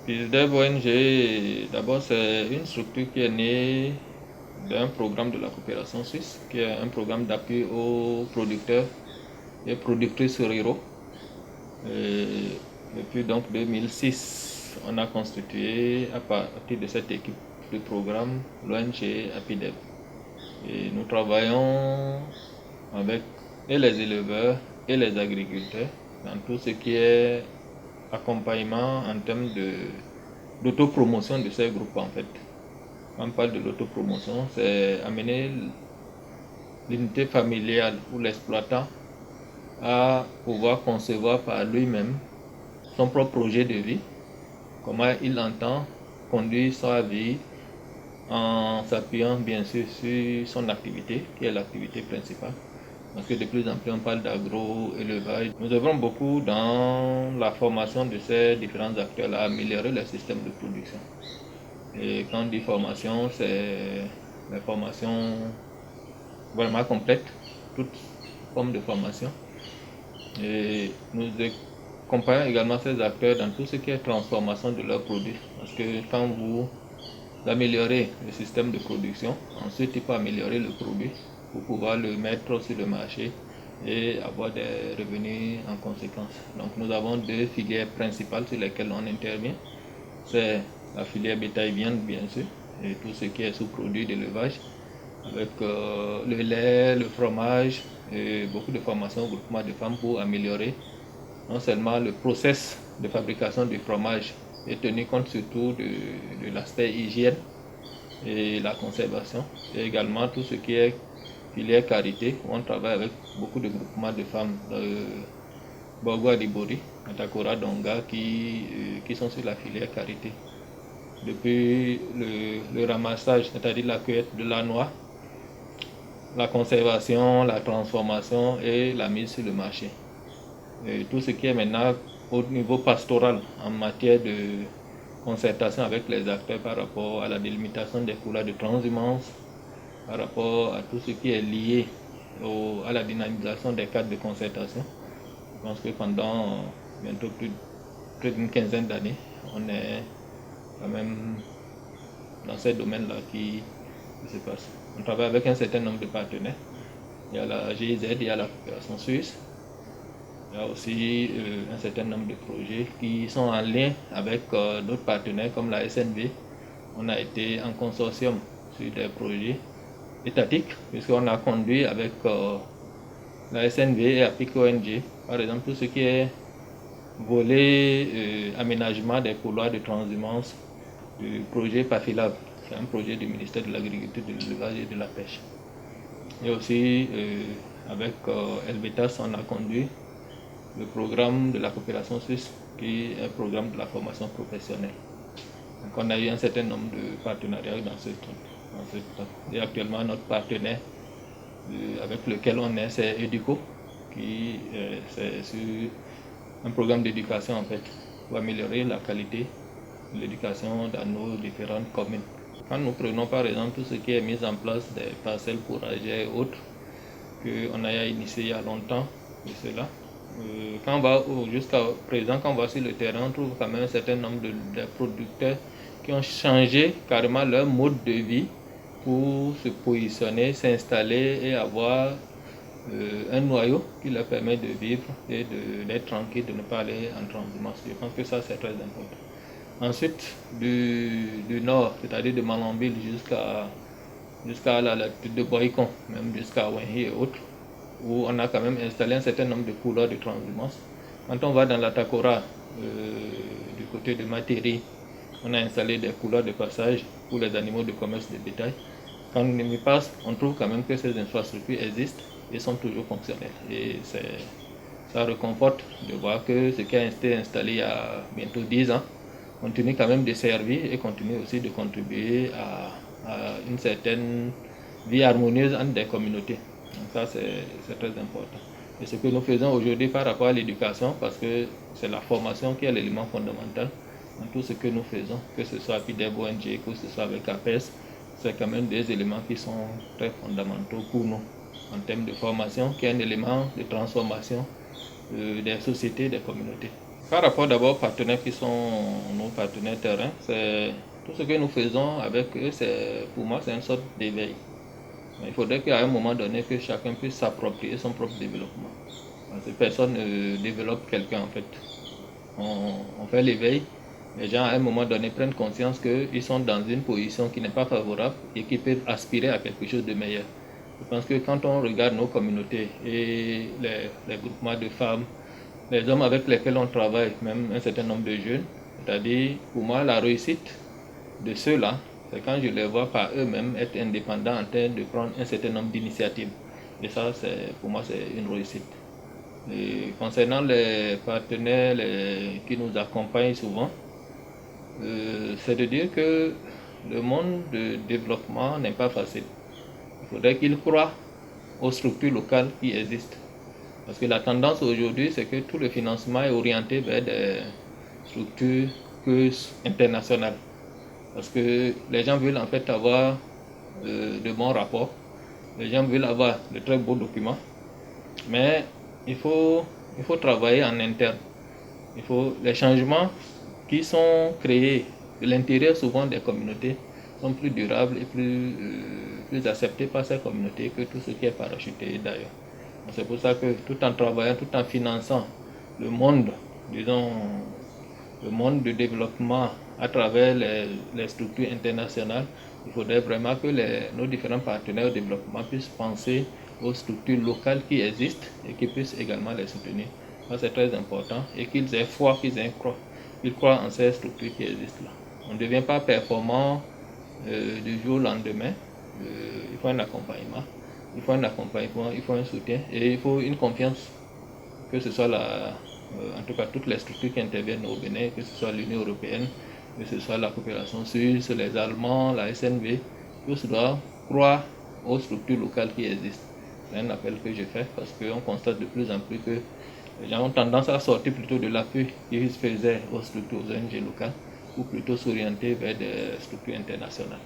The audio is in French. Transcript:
PISDEV ONG, d'abord c'est une structure qui est née d'un programme de la coopération suisse, qui est un programme d'appui aux producteurs et productrices ruraux. Et depuis donc 2006, on a constitué à partir de cette équipe de programme l'ONG APIDEV. Et nous travaillons avec et les éleveurs et les agriculteurs dans tout ce qui est accompagnement en termes d'autopromotion de ces groupes en fait. Quand on parle de l'autopromotion, c'est amener l'unité familiale ou l'exploitant à pouvoir concevoir par lui-même son propre projet de vie, comment il entend conduire sa vie en s'appuyant bien sûr sur son activité, qui est l'activité principale. Parce que de plus en plus on parle d'agro-élevage. Nous œuvrons beaucoup dans la formation de ces différents acteurs à améliorer le système de production. Et quand on dit formation, c'est la formation vraiment complète, toute forme de formation. Et nous accompagnons également ces acteurs dans tout ce qui est transformation de leurs produits. Parce que quand vous améliorez le système de production, ensuite il faut améliorer le produit pour pouvoir le mettre sur le marché et avoir des revenus en conséquence. Donc nous avons deux filières principales sur lesquelles on intervient. C'est la filière bétail-viande bien sûr, et tout ce qui est sous-produit d'élevage, avec le lait, le fromage, et beaucoup de formations au groupement de femmes pour améliorer non seulement le process de fabrication du fromage et tenir compte surtout de l'aspect hygiène et la conservation, et également tout ce qui est filière karité, où on travaille avec beaucoup de groupements de femmes Borgo Adibori, Atakora Donga qui sont sur la filière karité. Depuis le ramassage, c'est-à-dire la cueillette de la noix, la conservation, la transformation et la mise sur le marché. Et tout ce qui est maintenant au niveau pastoral en matière de concertation avec les acteurs par rapport à la délimitation des couloirs de transhumance, par rapport à tout ce qui est lié à la dynamisation des cadres de concertation. Je pense que pendant bientôt plus d'une quinzaine d'années, on est quand même dans ces domaines-là qui se passent. On travaille avec un certain nombre de partenaires. Il y a la GIZ, il y a la coopération suisse. Il y a aussi un certain nombre de projets qui sont en lien avec d'autres partenaires comme la SNV. On a été en consortium sur des projets étatiques, puisqu'on a conduit avec la SNV et APIC ONG, par exemple tout ce qui est volet aménagement des couloirs de transhumance du projet PAFILAB, qui est un projet du ministère de l'Agriculture, de l'Élevage et de la Pêche. Et aussi avec Helvetas, on a conduit le programme de la coopération suisse, qui est un programme de la formation professionnelle. Donc on a eu un certain nombre de partenariats dans ce temps. Et actuellement, notre partenaire avec lequel on est, c'est Educo, qui c'est sur un programme d'éducation en fait, pour améliorer la qualité de l'éducation dans nos différentes communes. Quand nous prenons par exemple tout ce qui est mise en place des parcelles fourragères et autres, qu'on a initié il y a longtemps de cela, quand on va jusqu'à présent, quand on va sur le terrain, on trouve quand même un certain nombre de producteurs qui ont changé carrément leur mode de vie pour se positionner, s'installer et avoir un noyau qui leur permet de vivre et d'être tranquille, de ne pas aller en transhumance. Je pense que ça c'est très important. Ensuite, du nord, c'est-à-dire de Malambille jusqu'à la latitude de Boycon, même jusqu'à Wenhi et autres, où on a quand même installé un certain nombre de couloirs de transhumance. Quand on va dans la Takora, du côté de Materi, on a installé des couloirs de passage pour les animaux de commerce de bétail. Quand on y passe, on trouve quand même que ces infrastructures existent et sont toujours fonctionnelles. Et ça réconforte de voir que ce qui a été installé il y a bientôt 10 ans continue quand même de servir et continue aussi de contribuer à une certaine vie harmonieuse entre des communautés. Donc ça c'est très important. Et ce que nous faisons aujourd'hui par rapport à l'éducation, parce que c'est la formation qui est l'élément fondamental dans tout ce que nous faisons, que ce soit avec des ONG, que ce soit avec APES, c'est quand même des éléments qui sont très fondamentaux pour nous en termes de formation, qui est un élément de transformation des sociétés, des communautés. Par rapport d'abord aux partenaires qui sont nos partenaires terrain, c'est tout ce que nous faisons avec eux, pour moi c'est une sorte d'éveil. Il faudrait qu'à un moment donné que chacun puisse s'approprier son propre développement. Parce que personne ne développe quelqu'un en fait. On fait l'éveil, les gens à un moment donné prennent conscience qu'ils sont dans une position qui n'est pas favorable et qu'ils peuvent aspirer à quelque chose de meilleur. Je pense que quand on regarde nos communautés et les groupements de femmes, les hommes avec lesquels on travaille, même un certain nombre de jeunes, c'est-à-dire pour moi la réussite de ceux-là, c'est quand je les vois par eux-mêmes être indépendants en train de prendre un certain nombre d'initiatives. Et ça, pour moi, c'est une réussite. Et concernant les partenaires qui nous accompagnent souvent, c'est de dire que le monde de développement n'est pas facile. Il faudrait qu'ils croient aux structures locales qui existent. Parce que la tendance aujourd'hui, c'est que tout le financement est orienté vers des structures internationales. Parce que les gens veulent en fait avoir de bons rapports, les gens veulent avoir de très beaux documents, mais il faut travailler en interne. Les changements qui sont créés de l'intérieur souvent des communautés sont plus durables et plus acceptés par ces communautés que tout ce qui est parachuté d'ailleurs. C'est pour ça que tout en travaillant, tout en finançant le monde, disons, le monde du développement à travers les structures internationales, il faudrait vraiment que nos différents partenaires au développement puissent penser aux structures locales qui existent et qui puissent également les soutenir. Ça, c'est très important et qu'ils aient foi, qu'ils croient en ces structures qui existent là. On ne devient pas performant du jour au lendemain. Il faut un accompagnement. Il faut un accompagnement, il faut un soutien et il faut une confiance, que ce soit en tout cas toutes les structures qui interviennent au Bénin, que ce soit l'Union européenne, que ce soit la coopération suisse, les Allemands, la SNV, tous doivent croire aux structures locales qui existent. C'est un appel que je fais parce qu'on constate de plus en plus que les gens ont tendance à sortir plutôt de l'appui qu'ils faisaient aux structures ONG locales ou plutôt s'orienter vers des structures internationales.